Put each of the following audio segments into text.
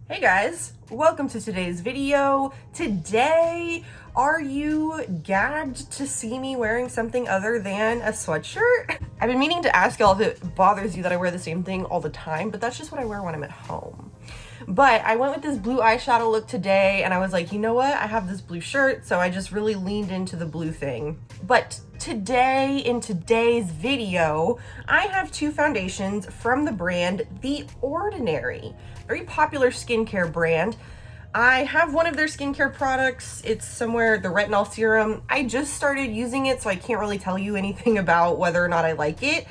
Hey guys, welcome to today's video. Today, are you gagged to see me wearing something other than a sweatshirt? I've been meaning to ask y'all if it bothers you that I wear the same thing all the time, but that's just what I wear when I'm at home. But I went with this blue eyeshadow look today and I was like, you know what? I have this blue shirt, so I just really leaned into the blue thing. But today, in today's video, I have two foundations from the brand The Ordinary. Very popular skincare brand. I have one of their skincare products. It's somewhere, the retinol serum. I just started using it, so I can't really tell you anything about whether or not I like it.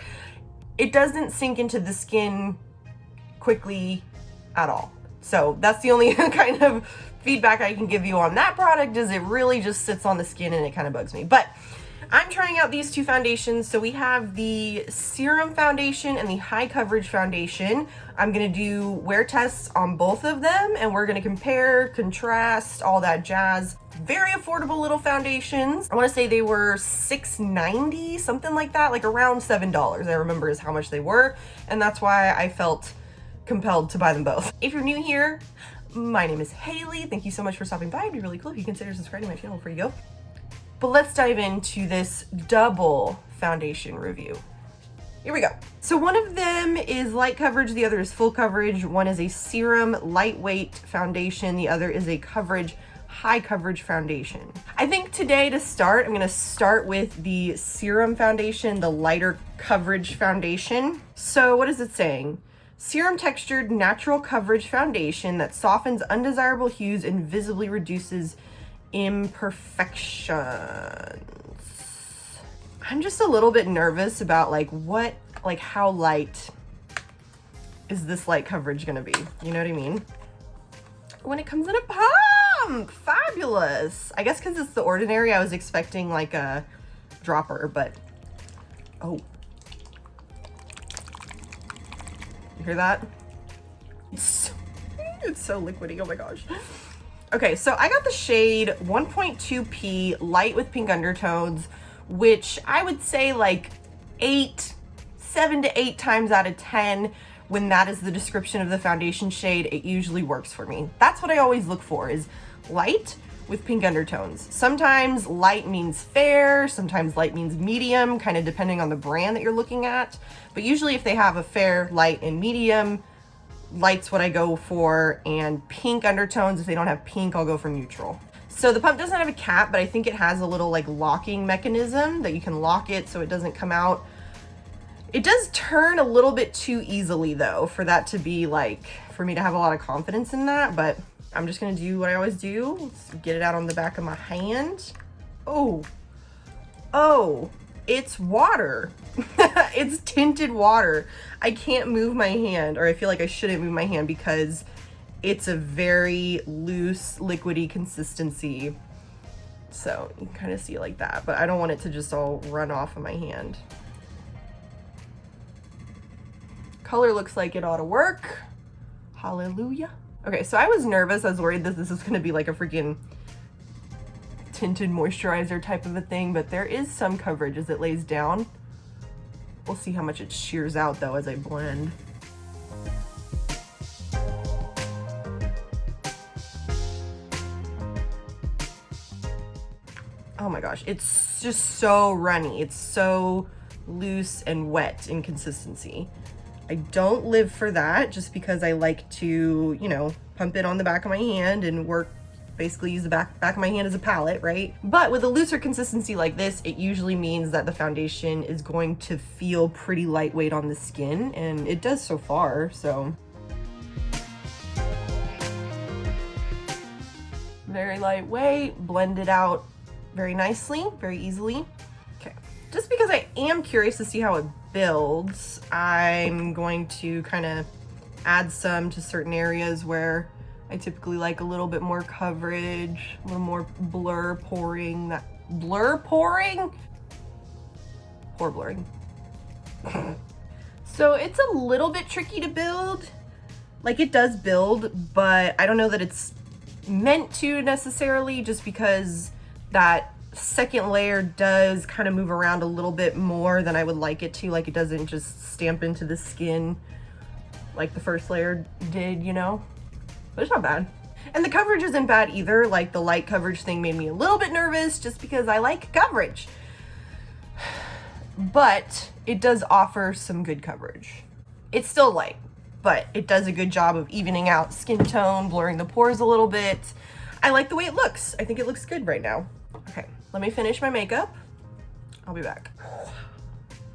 It doesn't sink into the skin quickly at all. So that's the only kind of feedback I can give you on that product, is it really just sits on the skin and it kind of bugs me. But I'm trying out these two foundations. So we have the Serum Foundation and the High Coverage Foundation. I'm gonna do wear tests on both of them and we're gonna compare, contrast, all that jazz. Very affordable little foundations. I wanna say they were $6.90, something like that, like around $7, I remember is how much they were. And that's why I felt compelled to buy them both. If you're new here, my name is Haley. Thank you so much for stopping by. It'd be really cool if you consider subscribing to my channel before you go. But let's dive into this double foundation review. Here we go. So one of them is light coverage, the other is full coverage. One is a serum lightweight foundation, the other is a coverage high coverage foundation. I think today to start, I'm gonna start with the Serum Foundation, the lighter coverage foundation. So what is it saying? Serum textured natural coverage foundation that softens undesirable hues and visibly reduces imperfections. I'm just a little bit nervous about how light is this light coverage gonna be? You know what I mean? When it comes in a pump, fabulous. I guess because it's The Ordinary, I was expecting like a dropper, but oh. You hear that? It's so liquidy, oh my gosh. Okay, so I got the shade 1.2P light with pink undertones, which I would say like 7 to 8 times out of 10, when that is the description of the foundation shade, it usually works for me. That's what I always look for, is light with pink undertones. Sometimes light means fair, sometimes light means medium, kind of depending on the brand that you're looking at. But usually if they have a fair, light, and medium, light's what I go for, and pink undertones, if they don't have pink, I'll go for neutral. So the pump doesn't have a cap, but I think it has a little like locking mechanism that you can lock it so it doesn't come out. It does turn a little bit too easily though, for that to be like, for me to have a lot of confidence in that, but I'm just gonna do what I always do. Let's get it out on the back of my hand. Oh, it's water. It's tinted water. I can't move my hand, or I feel like I shouldn't move my hand because it's a very loose, liquidy consistency. So you can kind of see it like that, but I don't want it to just all run off of my hand. Color looks like it ought to work. Hallelujah. Okay, so I was nervous. I was worried that this is gonna be like a freaking tinted moisturizer type of a thing, but there is some coverage as it lays down. We'll see how much it shears out though as I blend. Oh my gosh, it's just so runny. It's so loose and wet in consistency. I don't live for that, just because I like to, you know, pump it on the back of my hand and basically use the back of my hand as a palette, right? But with a looser consistency like this, it usually means that the foundation is going to feel pretty lightweight on the skin, and it does so far, so. Very lightweight, blend it out very nicely, very easily. Okay, just because I am curious to see how it builds, I'm going to kind of add some to certain areas where I typically like a little bit more coverage, a little more blur pouring. Pore blurring. So it's a little bit tricky to build. Like, it does build, but I don't know that it's meant to necessarily, just because that second layer does kind of move around a little bit more than I would like it to. Like, it doesn't just stamp into the skin like the first layer did, you know? but it's not bad. And the coverage isn't bad either. Like the light coverage thing made me a little bit nervous just because I like coverage. But it does offer some good coverage. It's still light, but it does a good job of evening out skin tone, blurring the pores a little bit. I like the way it looks. I think it looks good right now. Okay, let me finish my makeup. I'll be back.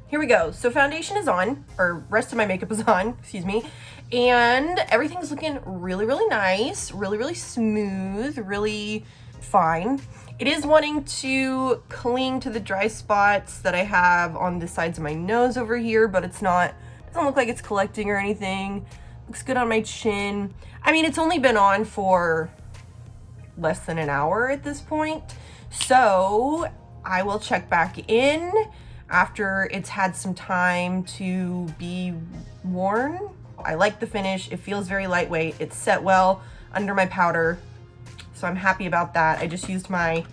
Here we go. So foundation is on, or rest of my makeup is on, excuse me. And everything's looking really, really nice, really, really smooth, really fine. It is wanting to cling to the dry spots that I have on the sides of my nose over here, but it's not, doesn't look like it's collecting or anything. Looks good on my chin. I mean, it's only been on for less than an hour at this point. So I will check back in after it's had some time to be worn. I like the finish. It feels very lightweight. It's set well under my powder, so I'm happy about that. I just used my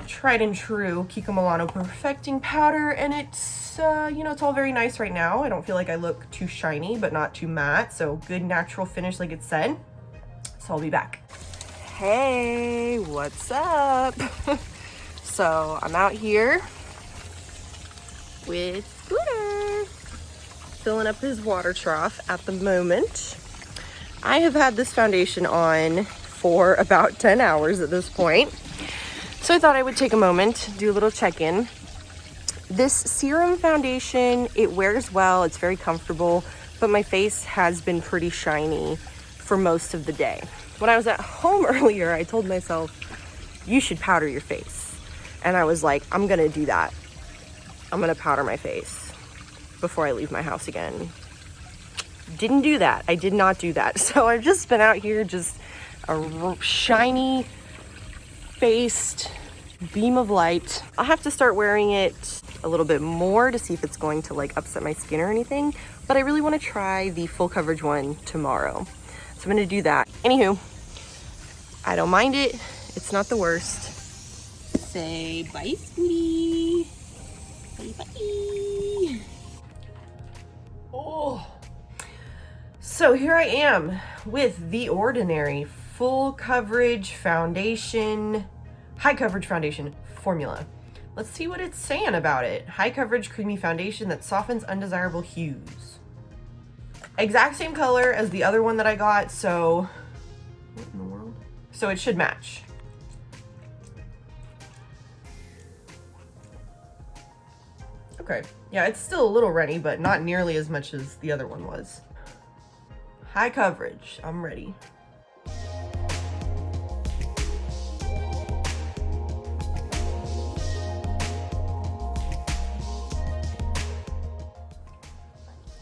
tried and true Kiko Milano perfecting powder, and it's, you know, it's all very nice right now. I don't feel like I look too shiny, but not too matte, so good natural finish like it said. So I'll be back. Hey, what's up? So I'm out here with Scooter, filling up his water trough at the moment. I have had this foundation on for about 10 hours at this point, so I thought I would take a moment, do a little check-in. This Serum Foundation, it wears well, it's very comfortable, but my face has been pretty shiny for most of the day. When I was at home earlier, I told myself, you should powder your face. And I was like, I'm gonna do that. I'm gonna powder my face before I leave my house again. Didn't do that. I did not do that. So I've just been out here just a shiny faced beam of light. I'll have to start wearing it a little bit more to see if it's going to like upset my skin or anything, but I really want to try the full coverage one tomorrow. So I'm gonna do that. Anywho, I don't mind it. It's not the worst. Say bye, sweetie. Bye, bye. Oh. So here I am with the Ordinary full coverage foundation, high coverage foundation formula. Let's see what it's saying about it. High coverage creamy foundation that softens undesirable hues. Exact same color as the other one that I got, so what in the world? So it should match. Okay, yeah, it's still a little runny, but not nearly as much as the other one was. High coverage, I'm ready.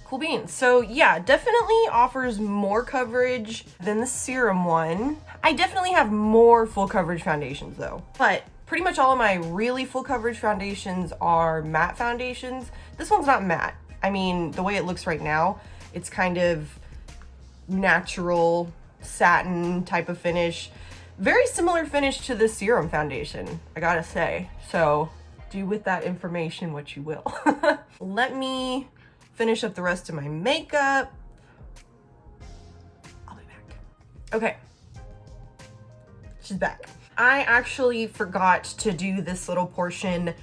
Cool beans. So yeah, definitely offers more coverage than the serum one. I definitely have more full coverage foundations though, but pretty much all of my really full coverage foundations are matte foundations. This one's not matte. I mean, the way it looks right now, it's kind of natural satin type of finish. Very similar finish to the Serum Foundation, I gotta say. So do with that information what you will. Let me finish up the rest of my makeup. I'll be back. Okay, she's back. I actually forgot to do this little portion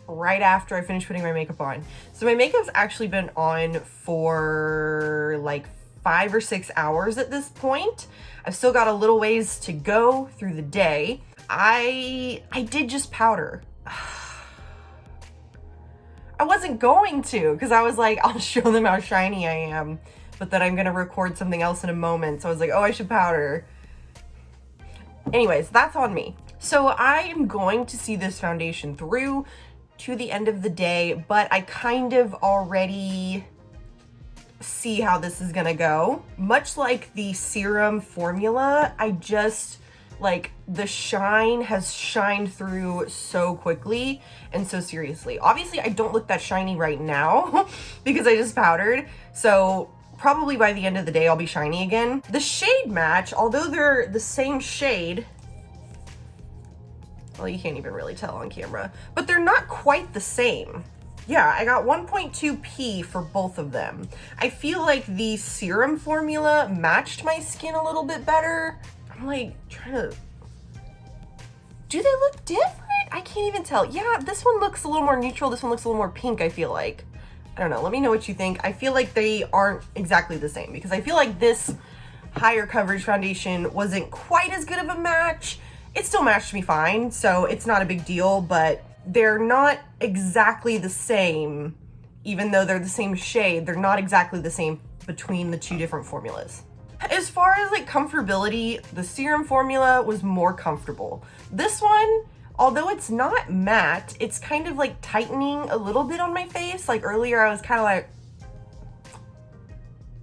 right after I finished putting my makeup on. So my makeup's actually been on for like 5 or 6 hours at this point. I've still got a little ways to go through the day. I did just powder. I wasn't going to, because I was like, I'll show them how shiny I am, but then I'm gonna record something else in a moment. So I was like, oh, I should powder. Anyways, that's on me. So I am going to see this foundation through to the end of the day, but I kind of already see how this is gonna go. Much like the serum formula, I just, like, the shine has shined through so quickly and so seriously. Obviously, I don't look that shiny right now because I just powdered, so probably by the end of the day, I'll be shiny again. The shade match, although they're the same shade, well, you can't even really tell on camera, but they're not quite the same. Yeah, I got 1.2p for both of them. I feel like the serum formula matched my skin a little bit better. I'm like trying to, do they look different? I can't even tell. Yeah, this one looks a little more neutral. This one looks a little more pink, I feel like. I don't know, let me know what you think. I feel like they aren't exactly the same because I feel like this higher coverage foundation wasn't quite as good of a match. It still matched me fine, so it's not a big deal, but they're not exactly the same. Even though they're the same shade, they're not exactly the same between the two different formulas. As far as like comfortability, the serum formula was more comfortable. This one, although it's not matte, it's kind of like tightening a little bit on my face. Like earlier I was kind of like,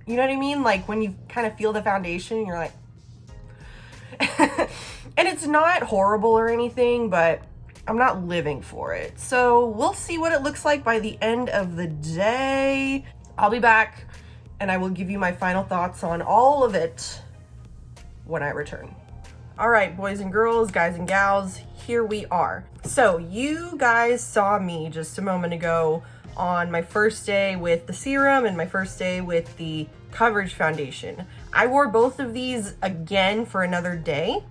you know what I mean? Like when you kind of feel the foundation, you're like, and it's not horrible or anything, but I'm not living for it. So we'll see what it looks like by the end of the day. I'll be back and I will give you my final thoughts on all of it when I return. All right, boys and girls, guys and gals, here we are. So you guys saw me just a moment ago on my first day with the serum and my first day with the coverage foundation. I wore both of these again for another day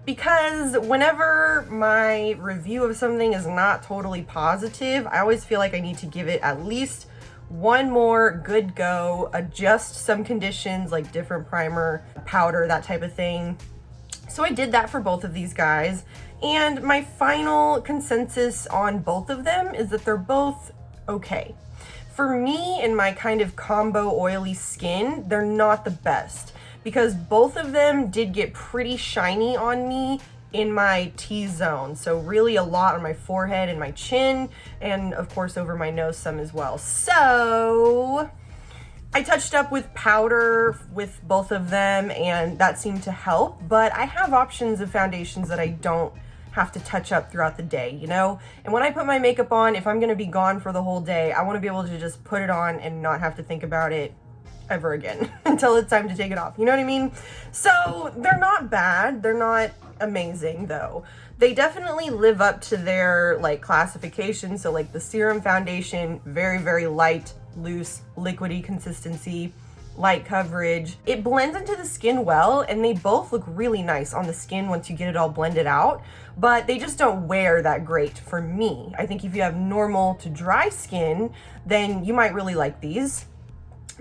because whenever my review of something is not totally positive, I always feel like I need to give it at least one more good go, adjust some conditions like different primer, powder, that type of thing. So I did that for both of these guys, and my final consensus on both of them is that they're both okay. For me and my kind of combo oily skin, they're not the best because both of them did get pretty shiny on me in my T-zone. So really a lot on my forehead and my chin, and of course over my nose some as well. So I touched up with powder with both of them and that seemed to help, but I have options of foundations that I don't have to touch up throughout the day, you know? And when I put my makeup on, if I'm gonna be gone for the whole day, I wanna be able to just put it on and not have to think about it ever again until it's time to take it off, you know what I mean? So they're not bad, they're not amazing though. They definitely live up to their like classification. So like the serum foundation, very, very light, loose, liquidy consistency, light coverage. It blends into the skin well, and they both look really nice on the skin once you get it all blended out, but they just don't wear that great for me. I think if you have normal to dry skin, then you might really like these.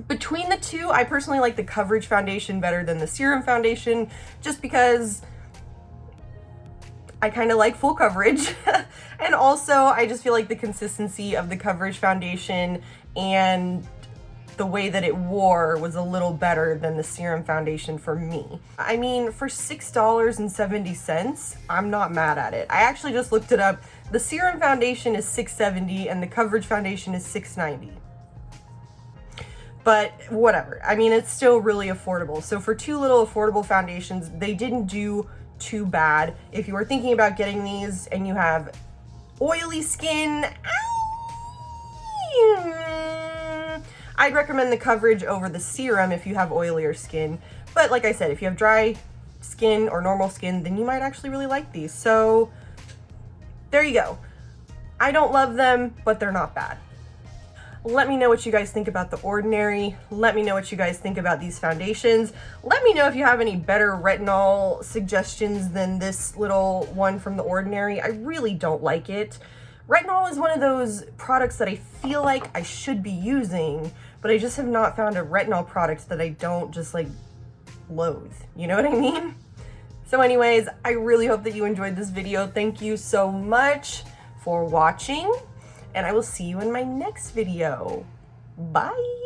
Between the two, I personally like the coverage foundation better than the serum foundation, just because I kind of like full coverage. And also I just feel like the consistency of the coverage foundation and the way that it wore was a little better than the serum foundation for me. I mean, for $6.70, I'm not mad at it. I actually just looked it up. The serum foundation is $6.70 and the coverage foundation is $6.90. But whatever, I mean, it's still really affordable. So for two little affordable foundations, they didn't do too bad. If you were thinking about getting these and you have oily skin, I'd recommend the coverage over the serum if you have oilier skin. But like I said, if you have dry skin or normal skin, then you might actually really like these. So there you go. I don't love them, but they're not bad. Let me know what you guys think about The Ordinary. Let me know what you guys think about these foundations. Let me know if you have any better retinol suggestions than this little one from The Ordinary. I really don't like it. Retinol is one of those products that I feel like I should be using, but I just have not found a retinol product that I don't just like loathe. You know what I mean? So anyways, I really hope that you enjoyed this video. Thank you so much for watching, and I will see you in my next video. Bye!